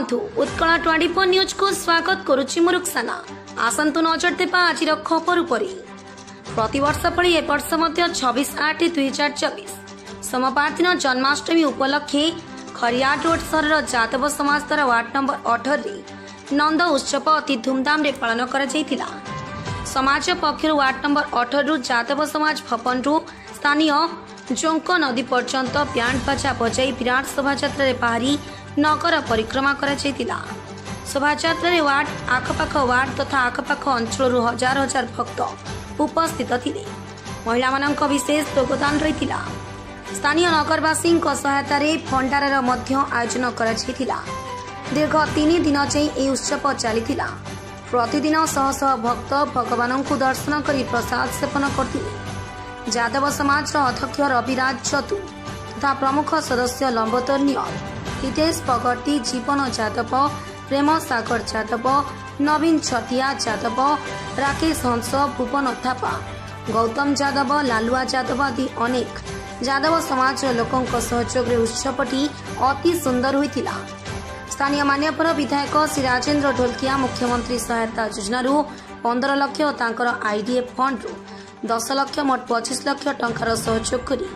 बंधु उत्कल 24 न्यूज को स्वागत करुछि मु रुक्साना। आसंतु नजर देबा आजिर खबर उपरि। प्रतिवर्ष परि ए वर्ष मध्य 26/8/2024 सोमवार दिन जन्माष्टमी उपलक्षे खरियार रोड सहर जादव समाज द्वारा वार्ड नंबर 18 रे नंद उत्सव अति धूमधाम रे पालन करा जायतिला। समाज पक्षर वार्ड नंबर 18 रु जादव समाज भवन रु स्थानीय जोंक नदी पर्यंत बैंड बाजा बजाई विराट शोभायात्रा रे बाहरी नगर परिक्रमा करा जायतिला। शोभायात्रा रे वार्ड आखपाख वार्ड तथा आखपाख अंचल हजार हजार भक्त उपस्थित थिले। महिला मानक विशेष योगदान रहितिला। स्थानीय नगरवासी सहायता रे भंडारार मध्य आयोजन करा जायतिला। दीर्घ 3 दिन जाई ए उत्सव चलीथिला। प्रतिदिन शह शह भक्त भगवान को दर्शन करी प्रसाद सेवन करथिले। जादव समाज अध्यक्ष रविराज चतु तथा प्रमुख सदस्य लंबोदर नियल, हितेश पगटी, जीवन जादव, प्रेम सागर जादव, नवीन छतिया जादव, राकेश हंस, भुवन थापा, गौतम जादव, लालुआ जादव आदि अनेक जादव समाज लोकों सहयोग रे उत्सवटी अति सुंदर होइतिला। स्थानीय मान्यवर विधायक श्री राजेन्द्र ढोलकिया मुख्यमंत्री सहायता योजना 15 लाख और तांकर आईडीएफ फंड 10 लाख मोट 25 लाख टंकार सहयोग करी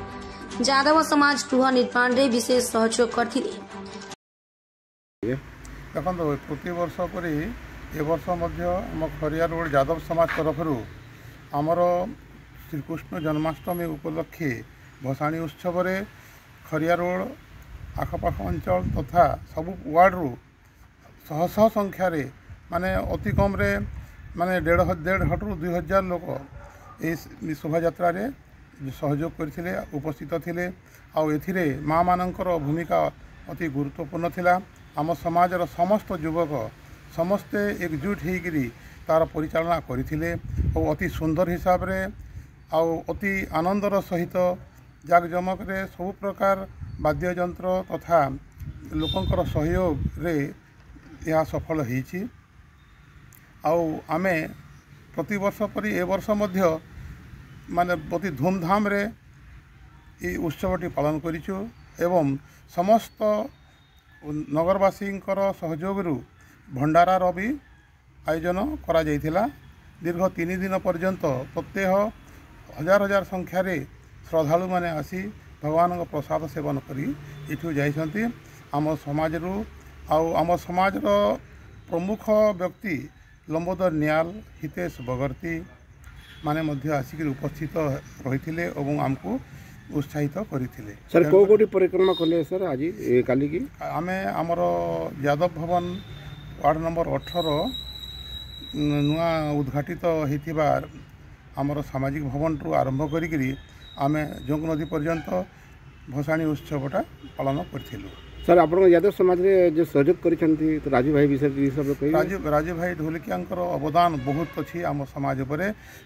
जादव समाज गृह निर्माण रे विशेष सहयोग करथिले। देखो प्रति वर्ष परी ए वर्ष मध्य आम खरिया रोड जादव समाज तरफ आमर श्रीकृष्ण जन्माष्टमी उपलक्षे भसाणी उत्सव रे खरिया रोड आखपाख अंचल तथा सबु वार्ड रु शह शह संख्यार माने अति कम रे माने 1.5 रु 2000 लोक ये शोभायात्रा रे सहयोग करथिले, उपस्थित थिले। आउ एथिरे माँ मानकर भूमिका अति गुरुत्वपूर्ण थिला। आम समाजर समस्त युवक समस्ते एकजुट होकर तार परिचालना करथिले और अति सुंदर हिसाब रे आउ अति आनंदर सहित जाकजमक रे सब प्रकार वाद्ययंत्र तथा लोकंकर सहयोग रे यह सफल होईछि। आउ आमे प्रति वर्ष परी ए वर्ष मध्य माने अति धूमधाम रे ये उत्सवटी पालन करिछु एवं समस्त नगरवासींकर सहयोग रु भंडारार भी आयोजन करा जायथिला। दीर्घ 3 दिन पर्यंत प्रत्येह हजार हजार संख्यार श्रद्धालु माने आसी भगवान प्रसाद सेवन करी इठू जाइछंती। आम समाज रु आम समाजर प्रमुख व्यक्ति लंबोदर नियाल, हितेश बगर्ती माने मध्य आसिक उपस्थित रही और आमको उत्साहित करथिले। सर को कोटी परिक्रमा कले सर आज काली की आमे आमर यादव भवन वार्ड नंबर 18 नुआ उद्घाटित होइथिबा आमर सामाजिक भवन रु आरंभ करी आमे जोंक नदी पर्यंत भसाणी उत्सवटा पालन करथिलु। सर आप यादव समाज रे जो सहयोग करिसंती तो राजू भाई विषय सब कहि राजू भाई ढोलकियांकर अवदान बहुत अच्छी आम समाज पर।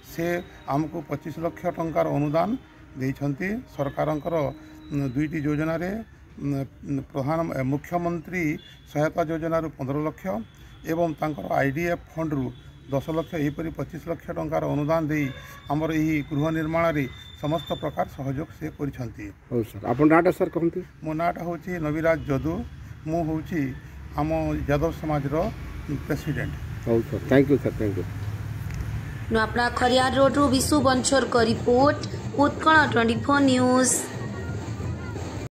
से आमको 25 लाख टंकार अनुदान देइछंती। सरकारंकर 2टी योजना रे प्रधान मुख्यमंत्री सहायता योजना 15 लाख एवं तांकर आईडीएफ फंड रु 10 लाख एपरी 25 लाख टंकार अनुदान दे आमर यही गृह निर्माण रे समस्त प्रकार सहयोग से करिसंती। हो सर आपन नाटा सर कहंती मो नाटा होची नवीराज जदू, मु होची आम यादव समाज रो प्रेसिडेंट। हो sir thank you sir thank you. Nuapada Khariar road रु विशु बंछोर को रिपोर्ट उत्कल 24 न्यूज।